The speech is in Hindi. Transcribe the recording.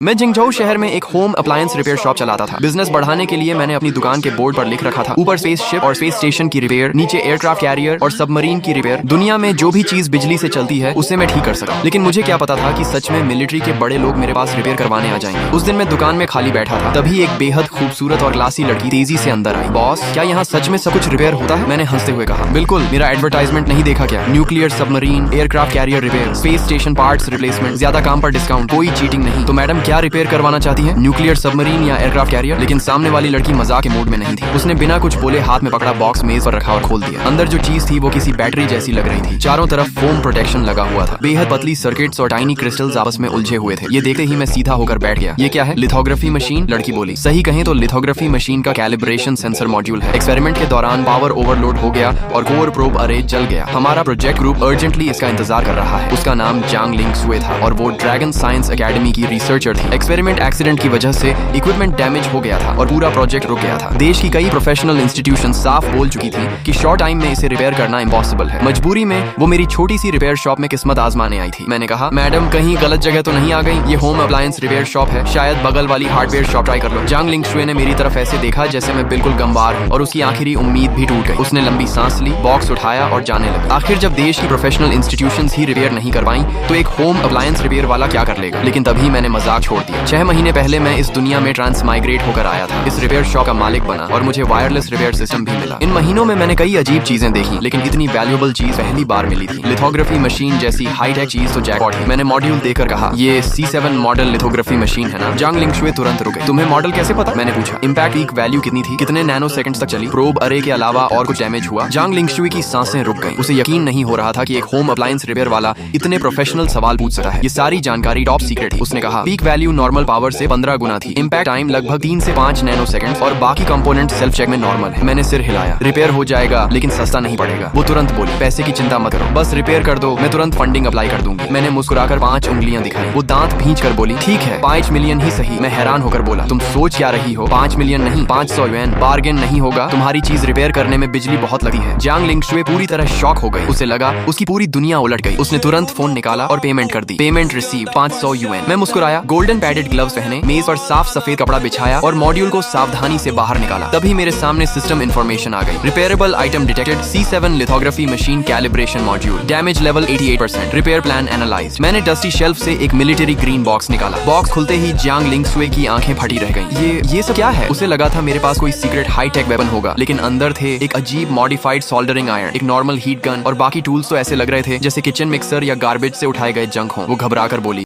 मैं जिंगझोउ शहर में एक होम अप्लायंस रिपेयर शॉप चलाता था। बिजनेस बढ़ाने के लिए मैंने अपनी दुकान के बोर्ड पर लिख रखा था, ऊपर स्पेस शिप और स्पेस स्टेशन की रिपेयर, नीचे एयरक्राफ्ट कैरियर और सबमरीन की रिपेयर। दुनिया में जो भी चीज बिजली से चलती है उसे मैं ठीक कर सकता। लेकिन मुझे क्या पता था कि सच में मिलिट्री के बड़े लोग मेरे पास रिपेयर करवाने आ जाएंगे। उस दिन मैं दुकान में खाली बैठा था, तभी एक बेहद खूबसूरत और क्लासी लड़की तेजी से अंदर आई। बॉस, क्या यहाँ सच में सब कुछ रिपेयर होता है? मैंने हंसते हुए कहा, बिल्कुल, मेरा एडवर्टाइजमेंट नहीं देखा क्या? Nuclear submarine, aircraft carrier repair, space station parts replacement, ज्यादा काम पर डिस्काउंट, कोई चीटिंग नहीं। तो मैडम क्या रिपेयर करवाना चाहती है? न्यूक्लियर सबमरीन या एयरक्राफ्ट कैरियर? लेकिन सामने वाली लड़की मजाक के मूड में नहीं थी। उसने बिना कुछ बोले हाथ में पकड़ा बॉक्स मेज पर रखा और खोल दिया। अंदर जो चीज थी वो किसी बैटरी जैसी लग रही थी। चारों तरफ फोम प्रोटेक्शन लगा हुआ था। बेहद पतली सर्किट्स और टाइनी क्रिस्टल्स आपस में उलझे हुए थे। ये देखते ही मैं सीधा होकर बैठ गया। ये क्या है? लिथोग्राफी मशीन, लड़की बोली। सही कहें तो लिथोग्राफी मशीन का कैलिब्रेशन सेंसर मॉड्यूल है। एक्सपेरिमेंट के दौरान पावर ओवरलोड हो गया और कोर प्रोब अरे जल गया। हमारा प्रोजेक्ट ग्रुप अर्जेंटली इसका इंतजार कर रहा है। उसका नाम जांग लिंग सुए था और वो ड्रैगन साइंस एकेडमी की रिसर्चर थी। एक्सपेरिमेंट एक्सीडेंट की वजह से इक्विपमेंट डैमेज हो गया था और पूरा प्रोजेक्ट रुक गया था। देश की कई प्रोफेशनल इंस्टीट्यूशन साफ बोल चुकी थी कि शॉर्ट टाइम में इसे रिपेयर करना इम्पॉसिबल है। मजबूरी में वो मेरी छोटी सी रिपेयर शॉप में किस्मत आजमाने आई थी। मैंने कहा, मैडम कहीं गलत जगह तो नहीं आ गई? ये होम अप्लायंस रिपेयर शॉप है, शायद बगल वाली हार्डवेयर शॉप ट्राई कर लो। जांग लिंग शुए ने मेरी तरफ ऐसे देखा जैसे मैं बिल्कुल गंवार हूँ और उसकी आखिरी उम्मीद भी टूट गई। उसने लंबी सांस ली, बॉक्स उठाया और जाने लगा। आखिर जब देश की प्रोफेशनल इंस्टीट्यूशंस ही रिपेयर नहीं करवाई तो एक होम अप्लायंस रिपेयर वाला क्या कर लेगा? लेकिन तभी मैंने मजाक छोड़ दिया। 6 महीने पहले मैं इस दुनिया में ट्रांसमाइग्रेट होकर आया था। इस रिपेयर शॉप का मालिक बना और मुझे वायरलेस रिपेयर सिस्टम भी मिला। इन महीनों में मैंने कई अजीब चीजें देखी, लेकिन इतनी वैल्यूएबल चीज पहली बार मिली थी। लिथोग्राफी मशीन जैसी हाईटेक चीज तो जैकपॉट है। मैंने मॉड्यूल देकर कहा, ये C7 मॉडल लिथोग्राफी मशीन है ना? जांग लिंग शुए तुरंत रुके। तुम्हें मॉडल कैसे पता? मैंने पूछा। इम्पैक्ट पीक वैल्यू कितनी थी? कितने नैनो सेकंड्स तक चली? प्रोब अरे के अलावा और कुछ डैमेज हुआ? जांग लिंग शुए की सांसें रुक गई। उसे यकीन नहीं हो रहा था कि एक होम अप्लायंस रिपेयर वाला इतने प्रोफेशनल सवाल पूछ सकता है। ये सारी जानकारी टॉप सीक्रेट थी। उसने कहा, पीक वैल्यू नॉर्मल पावर से 15 गुना थी। इम्पैक्ट टाइम लगभग 3 से 5 नैनो सेकंड और बाकी कंपोनेंट सेल्फ चेक में नॉर्मल है। मैंने सिर हिलाया। रिपेयर हो जाएगा लेकिन सस्ता नहीं पड़ेगा। वो तुरंत बोली, पैसे की चिंता मत करो, बस रिपेयर कर दो, मैं तुरंत फंडिंग अप्लाई कर दूंगी। मैंने मुस्कुराकर 5 उंगलियां दिखाई। वो दांत भींच कर बोली, ठीक है 5 मिलियन ही सही। मैं हैरान होकर बोला, तुम सोच क्या रही हो? 5 मिलियन नहीं, 500 युएन। बार्गेन नहीं होगा? तुम्हारी चीज रिपेयर करने में बिजली बहुत लगती है। जांग लिंग शुए पूरी तरह शॉक हो गई। उसे लगा उसकी पूरी दुनिया उलट गई। उसने तुरंत फोन निकाला और पेमेंट कर दी। Payment receive 500 UN. मैं मुस्कुराया, गोल्डन पैडेड ग्लव्स पहने, मेज पर साफ सफेद कपड़ा बिछाया और मॉड्यूल को सावधानी से बाहर निकाला। तभी मेरे सामने सिस्टम इंफॉर्मेशन आ गई। Repairable item detected, C7 lithography machine calibration module, damage level 88%, repair plan analysed. मैंने डस्टी शेल्फ से एक मिलिट्री ग्रीन बॉक्स निकाला। बॉक्स खुलते ही जांग लिंग शुए की आंखें फटी रह गईं। ये सब क्या है? उसे लगा था मेरे पास कोई सीक्रेट हाईटेक वेपन होगा, लेकिन अंदर थे एक अजीब मॉडिफाइड सोल्डरिंग आयरन, एक नॉर्मल हीट गन और बाकी टूल्स तो ऐसे लग रहे थे जैसे किचन मिक्सर या गार्बेज से उठाए गए जंक हों। वो घबराकर बोली,